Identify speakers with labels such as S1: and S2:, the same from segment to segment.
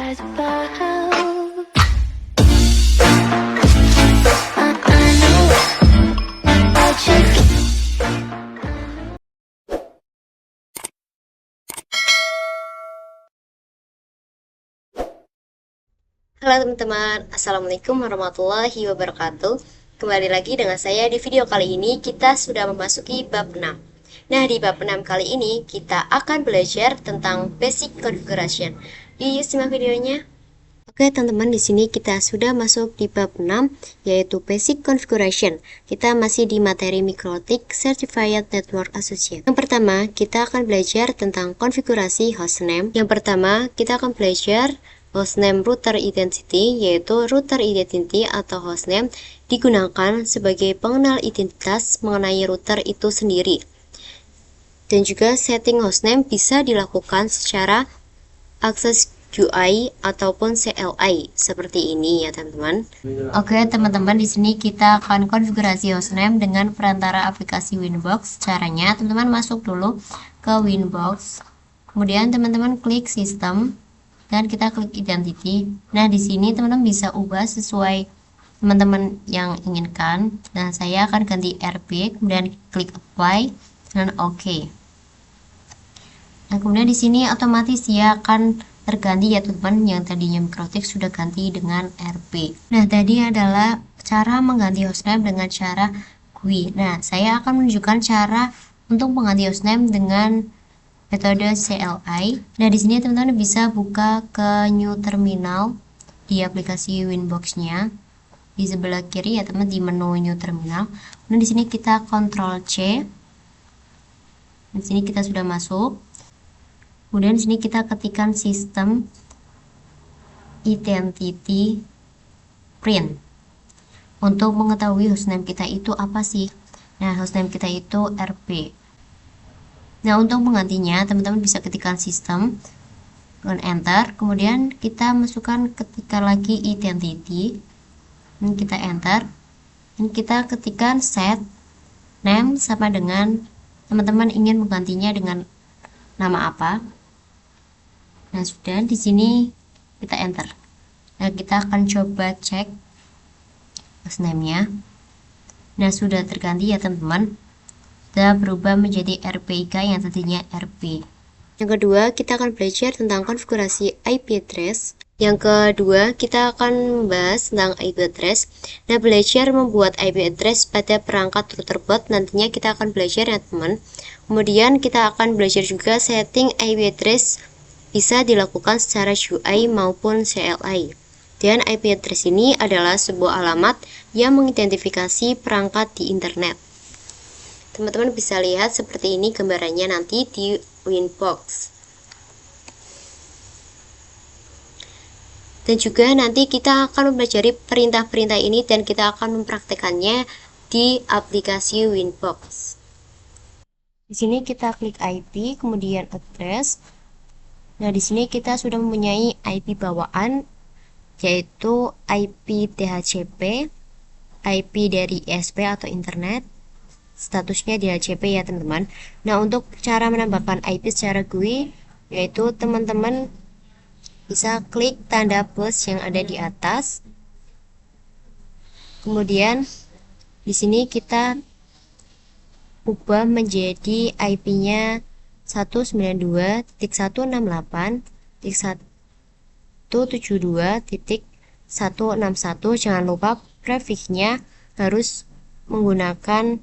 S1: skies above. I know what you
S2: Halo teman-teman, Assalamualaikum warahmatullahi wabarakatuh. Kembali lagi dengan saya di video kali ini. Kita sudah memasuki bab 6. Nah, di bab 6 kali ini kita akan belajar tentang basic configuration. Yuk simak videonya. Oke teman-teman, di sini kita sudah masuk di bab 6, yaitu basic configuration. Kita masih di materi MikroTik Certified Network Associate. Yang pertama, kita akan belajar tentang konfigurasi hostname. Yang pertama, kita akan belajar hostname router identity, yaitu router identity atau hostname digunakan sebagai pengenal identitas mengenai router itu sendiri. Dan juga setting hostname bisa dilakukan secara akses UI ataupun CLI seperti ini ya teman-teman. Oke teman-teman, di sini kita akan konfigurasi hostname dengan perantara aplikasi Winbox. Caranya teman-teman masuk dulu ke Winbox, kemudian teman-teman klik sistem dan kita klik identity. Nah, di sini teman-teman bisa ubah sesuai teman-teman yang inginkan. Nah, saya akan ganti RP, kemudian klik apply dan OK. Nah, kemudian di sini otomatis dia akan terganti ya teman-teman, yang tadinya MikroTik sudah ganti dengan RP. Nah, tadi adalah cara mengganti hostname dengan cara GUI. Nah, saya akan menunjukkan cara untuk mengganti hostname dengan metode CLI. Nah, di sini teman-teman bisa buka ke new terminal di aplikasi Winbox-nya. Di sebelah kiri ya teman, di menu new terminal. Nah, di sini kita Ctrl C. Di sini kita sudah masuk. Kemudian di sini kita ketikkan sistem identity print untuk mengetahui hostname kita itu apa sih. Nah, hostname kita itu RP. Nah, untuk menggantinya teman-teman bisa ketikkan sistem dan enter, kemudian kita masukkan ketikkan lagi identity dan kita enter, dan kita ketikkan set name sama dengan teman-teman ingin menggantinya dengan nama apa. Nah, sudah, di sini kita enter. Nah, kita akan coba cek hostname-nya. Nah, sudah terganti ya teman-teman, sudah berubah menjadi RPIK yang tadinya RP. Yang kedua, kita akan belajar tentang konfigurasi IP address. Yang kedua, kita akan membahas tentang IP address. Nah, belajar membuat IP address pada perangkat router bot nantinya kita akan belajar ya teman. Kemudian kita akan belajar juga setting IP address bisa dilakukan secara GUI maupun CLI. Dan IP address ini adalah sebuah alamat yang mengidentifikasi perangkat di internet. Teman-teman bisa lihat seperti ini gambarannya nanti di Winbox. Dan juga nanti kita akan mempelajari perintah-perintah ini dan kita akan mempraktekannya di aplikasi Winbox. Di sini kita klik IP, kemudian address. Nah, di sini kita sudah mempunyai IP bawaan, yaitu IP DHCP, IP dari ISP atau internet, statusnya DHCP ya teman-teman. Nah, untuk cara menambahkan IP secara GUI, yaitu teman-teman bisa klik tanda plus yang ada di atas. Kemudian di sini kita ubah menjadi IP-nya 192.168.172.161. Jangan lupa prefixnya harus menggunakan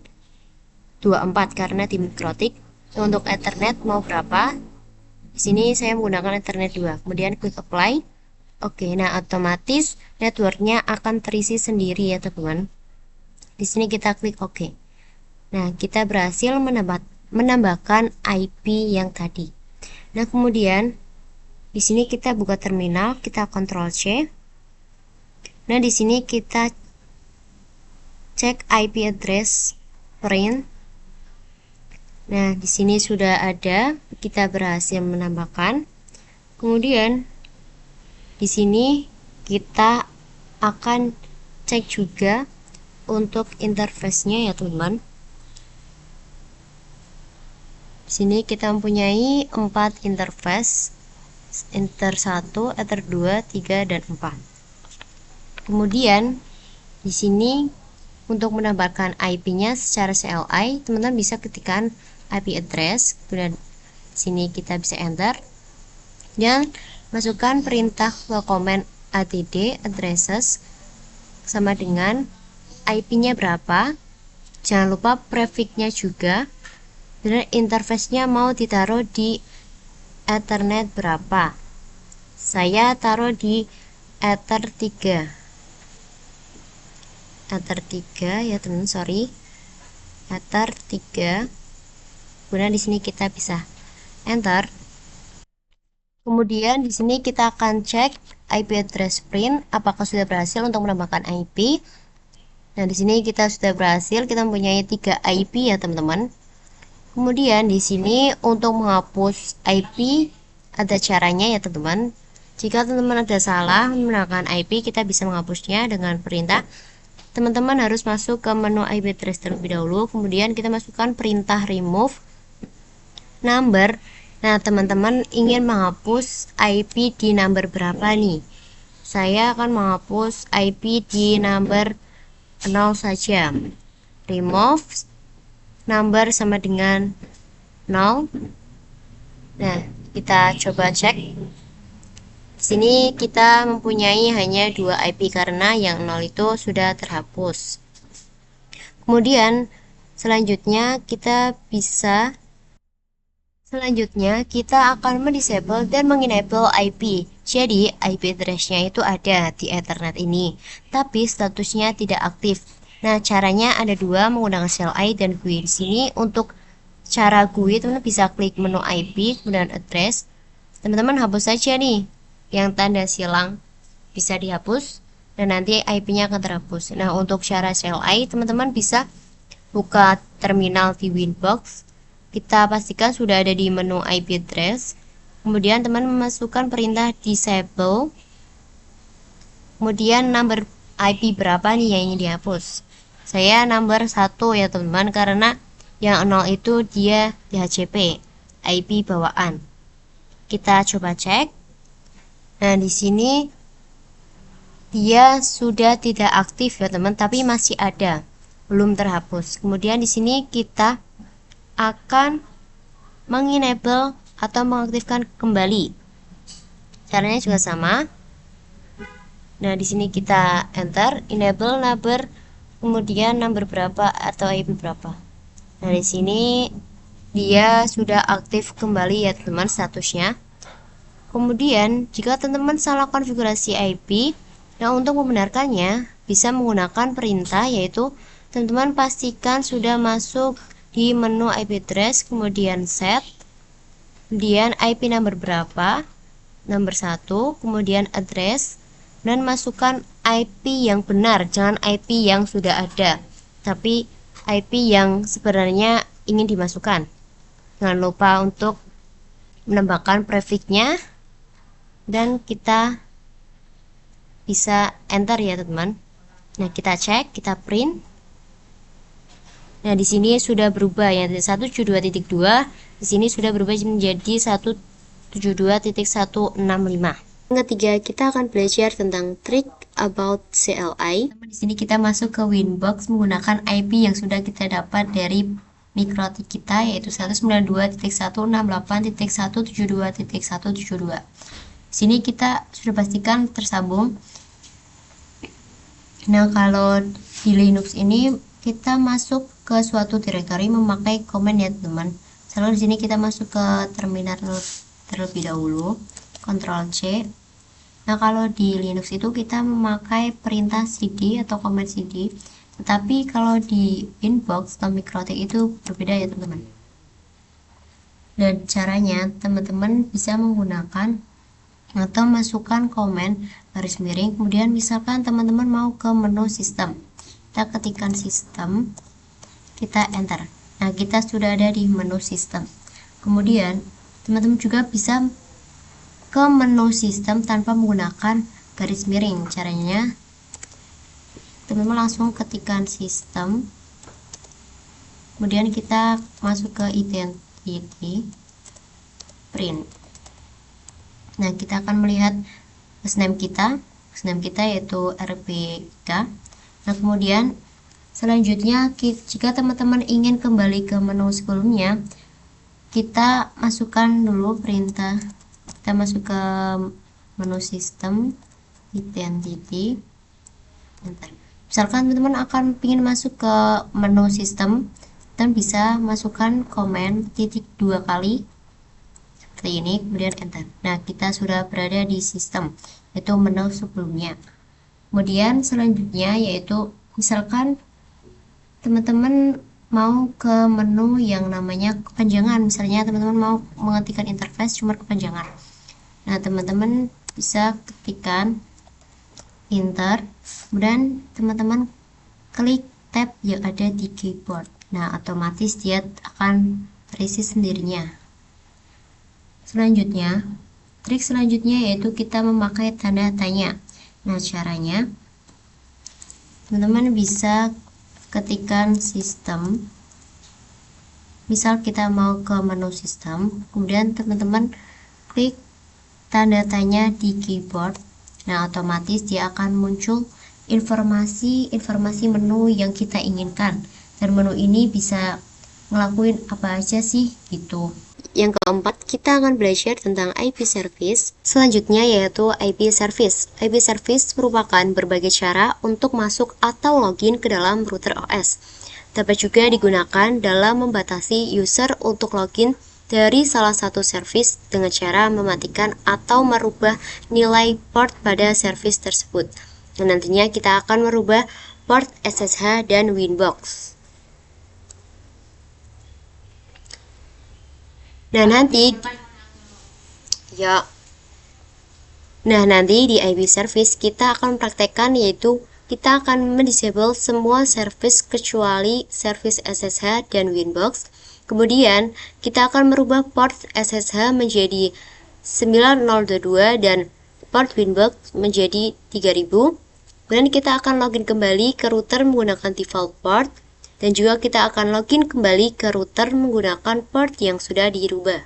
S2: 24 karena di MikroTik. Untuk Ethernet mau berapa? Di sini saya menggunakan Ethernet 2. Kemudian klik apply. Oke, nah otomatis networknya akan terisi sendiri ya teman-teman. Di sini kita klik OK. Nah, kita berhasil menambahkan IP yang tadi. Nah, kemudian di sini kita buka terminal, kita Ctrl C. Nah, di sini kita cek IP address print. Nah, di sini sudah ada, kita berhasil menambahkan. Kemudian di sini kita akan cek juga untuk interface-nya ya teman-teman. Di sini kita mempunyai 4 interface enter 1, enter 2, 3, dan 4. Kemudian di sini untuk menambahkan IP-nya secara CLI, teman-teman bisa ketikkan IP address, kemudian di sini kita bisa enter dan masukkan perintah ke command atd addresses sama dengan IP-nya berapa. Jangan lupa prefix-nya juga, dan interface-nya mau ditaruh di Ethernet berapa. Saya taruh di Ether 3 ya teman, Ether 3. Kemudian di sini kita bisa enter. Kemudian di sini kita akan cek IP address print apakah sudah berhasil untuk menambahkan IP. Nah, di sini kita sudah berhasil, kita mempunyai 3 IP ya teman-teman. Kemudian di sini untuk menghapus IP ada caranya ya teman-teman. Jika teman-teman ada salah menggunakan IP, kita bisa menghapusnya dengan perintah. Teman-teman harus masuk ke menu IP address terlebih dahulu, kemudian kita masukkan perintah remove number. Nah, teman-teman ingin menghapus IP di number berapa nih? Saya akan menghapus IP di number 0 saja. Remove number sama dengan 0. Nah, kita coba cek. Di sini kita mempunyai hanya 2 IP karena yang 0 itu sudah terhapus. Kemudian selanjutnya kita akan mendisable dan mengenable IP. Jadi IP address-nya itu ada di Ethernet ini, tapi statusnya tidak aktif. Nah, caranya ada 2 menggunakan CLI dan GUI. Di sini untuk cara GUI teman-teman bisa klik menu IP kemudian address. Teman-teman hapus saja nih yang tanda silang, bisa dihapus dan nanti IP-nya akan terhapus. Nah, untuk cara CLI teman-teman bisa buka terminal di Winbox. Kita pastikan sudah ada di menu IP address. Kemudian teman memasukkan perintah disable. Kemudian number IP berapa nih yang ingin dihapus? Saya number 1 ya teman-teman, karena yang 0 itu dia DHCP, IP bawaan. Kita coba cek. Nah, di sini dia sudah tidak aktif ya teman, tapi masih ada, belum terhapus. Kemudian di sini kita akan mengenable atau mengaktifkan kembali. Caranya juga sama. Nah, di sini kita enter enable number, kemudian number berapa atau IP berapa. Nah, di sini dia sudah aktif kembali ya teman statusnya. Kemudian jika teman-teman salah konfigurasi IP, nah untuk membenarkannya bisa menggunakan perintah, yaitu teman-teman pastikan sudah masuk di menu IP address, kemudian set, kemudian IP number berapa, number 1, kemudian address, dan masukkan IP yang benar, jangan IP yang sudah ada, tapi IP yang sebenarnya ingin dimasukkan. Jangan lupa untuk menambahkan prefix-nya dan kita bisa enter ya teman. Nah, kita cek, kita print. Nah, di sini sudah berubah ya, 172.2 di sini sudah berubah menjadi 172.165. Yang ketiga, kita akan belajar tentang trick about CLI. Di sini kita masuk ke Winbox menggunakan IP yang sudah kita dapat dari MikroTik kita, yaitu 192.168.172.172. Sini kita sudah pastikan tersambung. Nah, kalau di Linux ini kita masuk ke suatu directory memakai command ya teman. Selalu di sini kita masuk ke terminal terlebih dahulu, Ctrl C. Nah, kalau di Linux itu kita memakai perintah cd atau command cd. Tetapi kalau di Winbox atau MikroTik itu berbeda ya teman-teman. Dan caranya teman-teman bisa menggunakan atau masukkan komen garis miring, kemudian misalkan teman-teman mau ke menu sistem, kita ketikkan sistem, kita enter. Nah, kita sudah ada di menu sistem. Kemudian teman-teman juga bisa ke menu sistem tanpa menggunakan garis miring. Caranya teman-teman langsung ketikkan sistem, kemudian kita masuk ke identity, print. Nah, kita akan melihat username kita yaitu RPK. Nah, kemudian selanjutnya jika teman-teman ingin kembali ke menu sebelumnya, kita masukkan dulu perintah. Kita masuk ke menu sistem, identity. Misalkan teman-teman akan ingin masuk ke menu sistem, dan bisa masukkan komen titik 2 kali seperti ini, kemudian enter. Nah, kita sudah berada di sistem, yaitu menu sebelumnya. Kemudian selanjutnya yaitu misalkan teman-teman mau ke menu yang namanya kepanjangan, misalnya teman-teman mau mengetikkan interface cuma kepanjangan. Nah, teman-teman bisa ketikkan enter, kemudian teman-teman klik tab yang ada di keyboard. Nah, otomatis dia akan terisi sendirinya. Selanjutnya, trik selanjutnya yaitu kita memakai tanda tanya. Nah, caranya teman-teman bisa ketikkan sistem. Misal kita mau ke menu sistem, kemudian teman-teman klik tanda tanya di keyboard. Nah, otomatis dia akan muncul informasi menu yang kita inginkan, dan menu ini bisa ngelakuin apa aja sih gitu. Yang keempat, kita akan belajar tentang IP service. Selanjutnya yaitu IP service. IP service merupakan berbagai cara untuk masuk atau login ke dalam router OS. Dapat juga digunakan dalam membatasi user untuk login dari salah satu service dengan cara mematikan atau merubah nilai port pada service tersebut. Dan nantinya kita akan merubah port SSH dan Winbox. Nah, nanti di IP service kita akan praktekkan, yaitu kita akan mendisable semua service kecuali service SSH dan Winbox. Kemudian kita akan merubah port SSH menjadi 9022 dan port Winbox menjadi 3000. Kemudian kita akan login kembali ke router menggunakan default port, dan juga kita akan login kembali ke router menggunakan port yang sudah dirubah.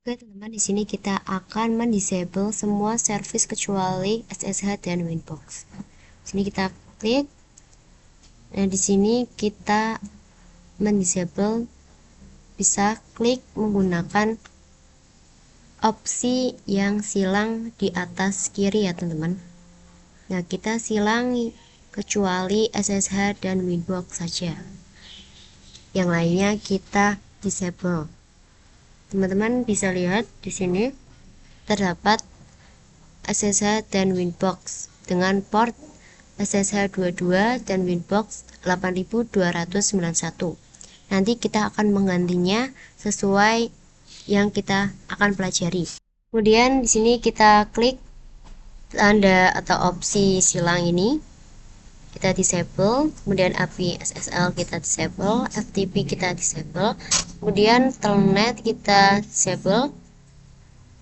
S2: Oke teman-teman, di sini kita akan mendisable semua service kecuali SSH dan Winbox. Di sini kita klik. Nah, di sini kita mendisable, bisa klik menggunakan opsi yang silang di atas kiri ya teman-teman. Nah, kita silang kecuali SSH dan Winbox saja. Yang lainnya kita disable. Teman-teman bisa lihat di sini terdapat SSH dan Winbox dengan port SSH 22 dan Winbox 8291. Nanti kita akan menggantinya sesuai yang kita akan pelajari. Kemudian di sini kita klik tanda atau opsi silang ini, kita disable. Kemudian API SSL kita disable, FTP kita disable, kemudian telnet kita disable,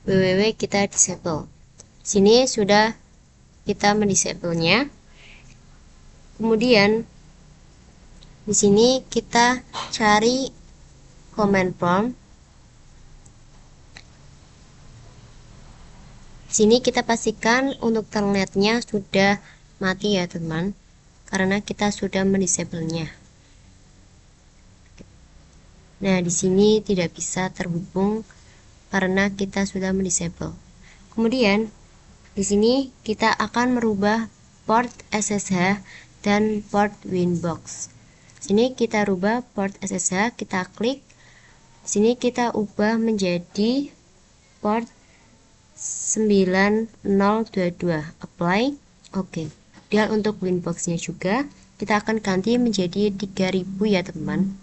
S2: www kita disable. Sini sudah kita mendisable-nya. Kemudian di sini kita cari command prompt. Sini kita pastikan untuk telnetnya sudah mati ya teman, karena kita sudah mendisable-nya. Nah, di sini tidak bisa terhubung karena kita sudah mendisable. Kemudian di sini kita akan merubah port SSH dan port Winbox. Sini kita rubah port SSH, kita klik. Sini kita ubah menjadi port 9022, apply, oke. Dan untuk Winbox-nya juga kita akan ganti menjadi 3000 ya teman.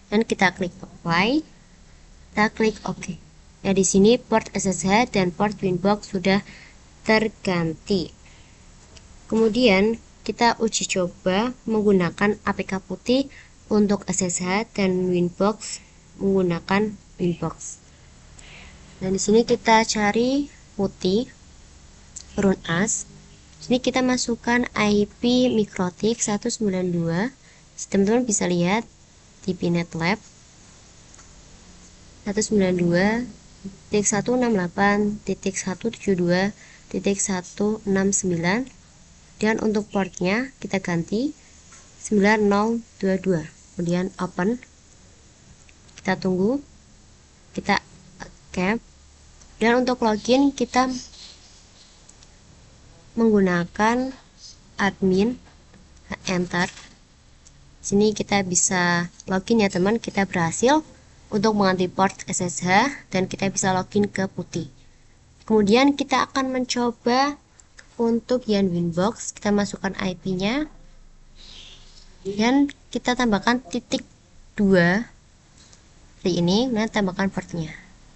S2: Dan kita klik apply, kita klik oke. Nah, di sini port SSH dan port Winbox sudah terganti. Kemudian kita uji coba menggunakan APK putih untuk SSH dan Winbox menggunakan Winbox. Dan di sini kita cari putih, run as. Sini kita masukkan IP MikroTik 192. Teman-teman bisa lihat di Pinet Lab 192 168.172.169 dan untuk portnya kita ganti 9022. Kemudian open, kita tunggu, kita cap, dan untuk login kita menggunakan admin, enter. Sini kita bisa login ya teman, kita berhasil untuk mengganti port SSH dan kita bisa login ke putih. Kemudian kita akan mencoba untuk Yan Winbox, kita masukkan IP-nya dan kita tambahkan titik 2 seperti ini, dan tambahkan portnya.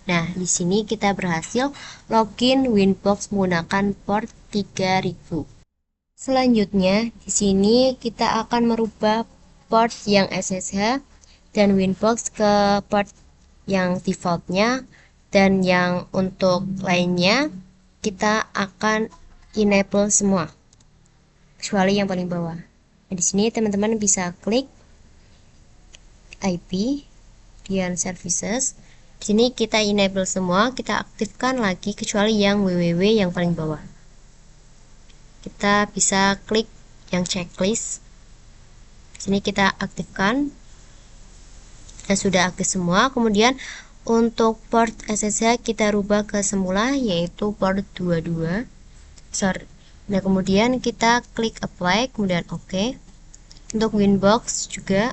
S2: Nah, di sini kita berhasil login Winbox menggunakan port 3000. Selanjutnya, di sini kita akan merubah port yang SSH dan Winbox ke port yang defaultnya, dan yang untuk lainnya kita akan enable semua kecuali yang paling bawah. Nah, di sini teman-teman bisa klik IP dan services. Di sini kita enable semua, kita aktifkan lagi kecuali yang www yang paling bawah. Kita bisa klik yang checklist. Di sini kita aktifkan. Dan sudah aktif semua. Kemudian untuk port SSH kita rubah ke semula, yaitu port 22. Nah, kemudian kita klik apply, kemudian OK. Untuk Winbox juga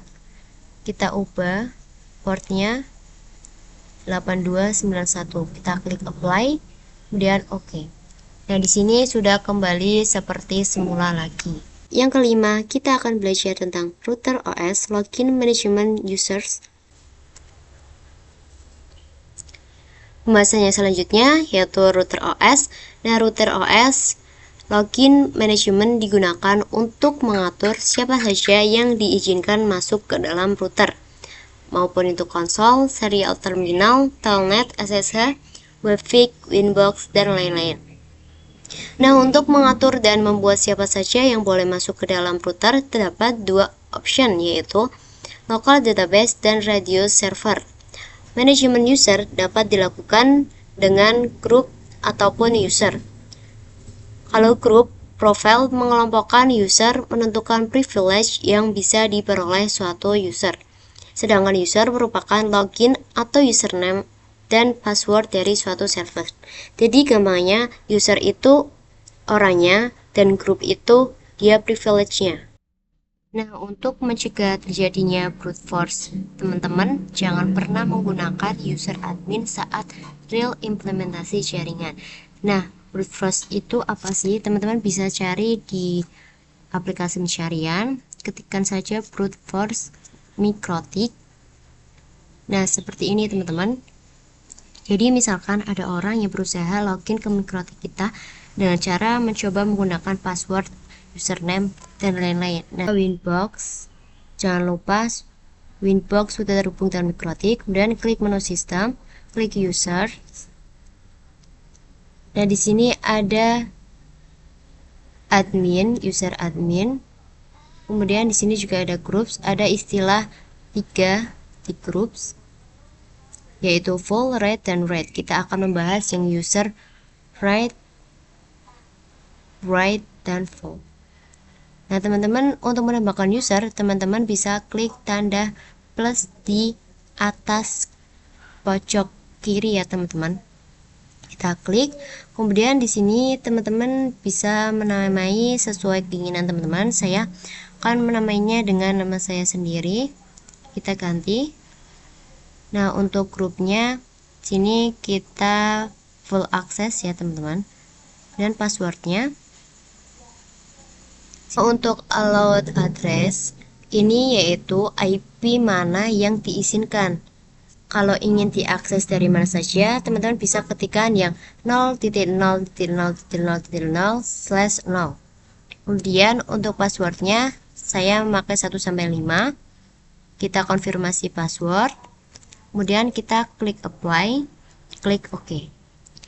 S2: kita ubah portnya 8291. Kita klik apply, kemudian OK. Nah, di sini sudah kembali seperti semula lagi. Yang kelima, kita akan belajar tentang router OS, login management users. Pembahasannya selanjutnya yaitu router OS. Nah, router OS login management digunakan untuk mengatur siapa saja yang diizinkan masuk ke dalam router, maupun itu konsol, serial terminal, telnet, SSH, webvik, Winbox, dan lain-lain. Nah, untuk mengatur dan membuat siapa saja yang boleh masuk ke dalam router terdapat dua option, yaitu local database dan radio server. Manajemen user dapat dilakukan dengan grup ataupun user. Kalau grup, profile mengelompokkan user, menentukan privilege yang bisa diperoleh suatu user. Sedangkan user merupakan login atau username dan password dari suatu server. Jadi gampangnya, user itu orangnya dan grup itu dia privilege-nya. Nah, untuk mencegah terjadinya brute force, teman-teman jangan pernah menggunakan user admin saat real implementasi jaringan. Nah, brute force itu apa sih? Teman-teman bisa cari di aplikasi pencarian, ketikkan saja brute force mikrotik. Nah, seperti ini teman-teman. Jadi misalkan ada orang yang berusaha login ke mikrotik kita dengan cara mencoba menggunakan password, username, dan lain-lain. Nah, Winbox, jangan lupa Winbox sudah terhubung dengan mikrotik. Kemudian klik menu sistem, klik user. Nah, di sini ada admin, user admin. Kemudian di sini juga ada groups, ada istilah 3 di groups, yaitu full, read, dan write. Kita akan membahas yang user, write, dan full. Nah, teman-teman, untuk menambahkan user, teman-teman bisa klik tanda plus di atas pojok kiri ya, teman-teman. Kita klik, kemudian di sini teman-teman bisa menamai sesuai keinginan teman-teman. Saya akan menamainya dengan nama saya sendiri. Kita ganti. Nah, untuk grupnya sini kita full access ya, teman-teman. Dan passwordnya. Untuk allowed address, ini yaitu IP mana yang diizinkan. Kalau ingin diakses dari mana saja, teman-teman bisa ketikkan yang 0.0.0.0/0. Kemudian untuk passwordnya, saya memakai 1-5. Kita konfirmasi password. Kemudian kita klik apply, klik OK.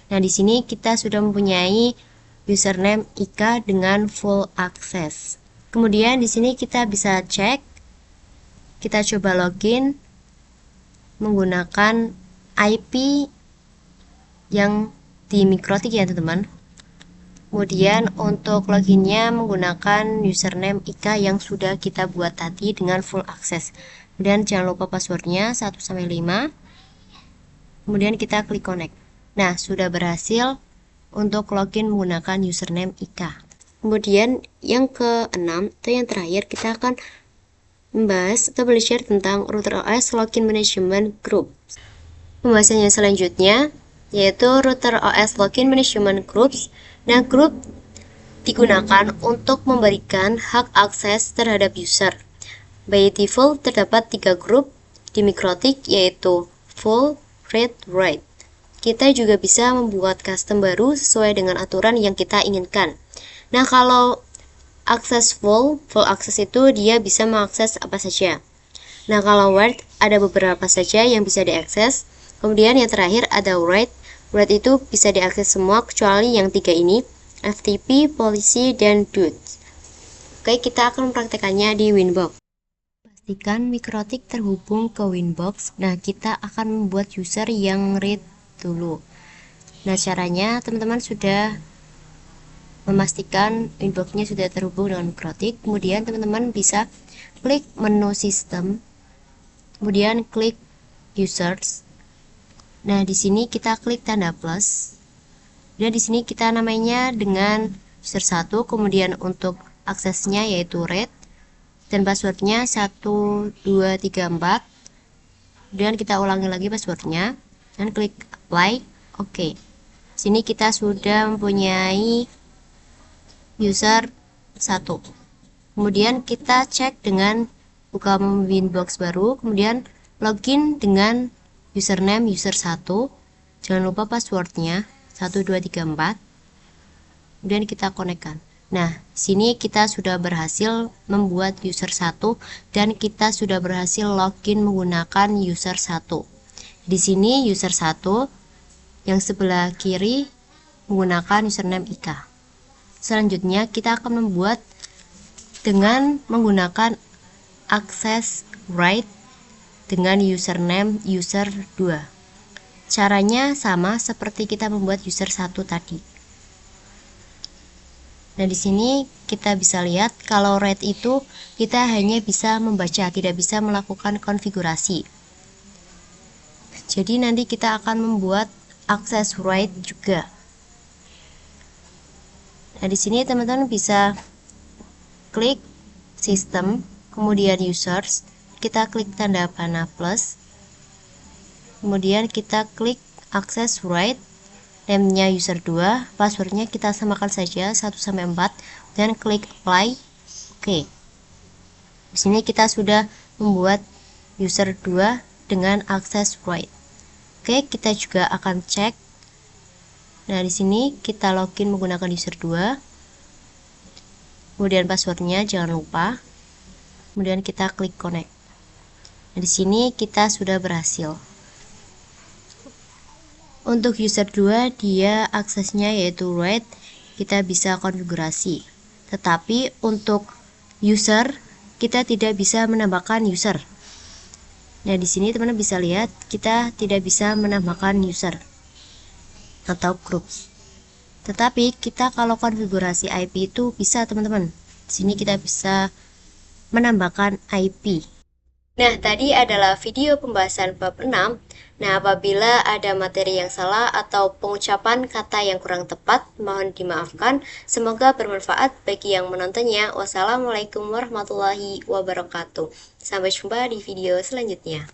S2: Nah, di sini kita sudah mempunyai username Ika dengan full access. Kemudian di sini kita bisa cek. Kita coba login menggunakan IP yang di Mikrotik ya teman-teman. Kemudian untuk loginnya menggunakan username IKA yang sudah kita buat tadi dengan full access. Kemudian jangan lupa passwordnya 1-5. Kemudian kita klik connect. Nah, sudah berhasil untuk login menggunakan username IKA. Kemudian yang ke-6 atau yang terakhir, kita akan membahas atau belajar tentang router OS login management group. Pembahasannya selanjutnya yaitu router OS login management groups. Nah, grup digunakan untuk memberikan hak akses terhadap user. By default terdapat 3 grup di Mikrotik, yaitu full, read, write. Kita juga bisa membuat custom baru sesuai dengan aturan yang kita inginkan. Nah, kalau akses full akses itu dia bisa mengakses apa saja. Nah, kalau write ada beberapa saja yang bisa diakses. Kemudian yang terakhir ada write. Write itu bisa diakses semua kecuali yang 3 ini, FTP, policy, dan dudes. Oke, kita akan mempraktekannya di Winbox. Pastikan Mikrotik terhubung ke Winbox. Nah, kita akan membuat user yang read dulu. Nah, caranya teman-teman sudah memastikan Winbox-nya sudah terhubung dengan Mikrotik. Kemudian teman-teman bisa klik menu sistem, kemudian klik users. Nah, di sini kita klik tanda plus. Dan di sini kita namanya dengan user 1, kemudian untuk aksesnya yaitu read dan passwordnya 1234. Dan kita ulangi lagi passwordnya dan klik apply. Oke. Sini kita sudah mempunyai user 1. Kemudian kita cek dengan buka Winbox baru, kemudian login dengan username user 1. Jangan lupa passwordnya 1234. Kemudian kita konekkan. Nah, sini kita sudah berhasil membuat user 1 dan kita sudah berhasil login menggunakan user 1. Di sini user 1 yang sebelah kiri menggunakan username IKA. Selanjutnya kita akan membuat dengan menggunakan akses write dengan username user 2. Caranya sama seperti kita membuat user 1 tadi. Nah, di sini kita bisa lihat kalau write itu kita hanya bisa membaca, tidak bisa melakukan konfigurasi. Jadi nanti kita akan membuat akses write juga. Nah, di sini teman-teman bisa klik sistem, kemudian users, kita klik tanda panah plus, kemudian kita klik akses write, namenya user 2, passwordnya kita samakan saja 1-4 dan klik apply. Oke. Di sini kita sudah membuat user 2 dengan akses write. Oke, kita juga akan cek. Nah, di sini kita login menggunakan user 2. Kemudian passwordnya jangan lupa. Kemudian kita klik connect. Nah, di sini kita sudah berhasil. Untuk user 2 dia aksesnya yaitu write, kita bisa konfigurasi. Tetapi untuk user kita tidak bisa menambahkan user. Nah, di sini teman-teman bisa lihat kita tidak bisa menambahkan user atau groups. Tetapi kita kalau konfigurasi IP itu bisa teman-teman. Di sini kita bisa menambahkan IP. Nah, tadi adalah video pembahasan bab 6. Nah, apabila ada materi yang salah atau pengucapan kata yang kurang tepat, mohon dimaafkan. Semoga bermanfaat bagi yang menontonnya. Wassalamualaikum warahmatullahi wabarakatuh. Sampai jumpa di video selanjutnya.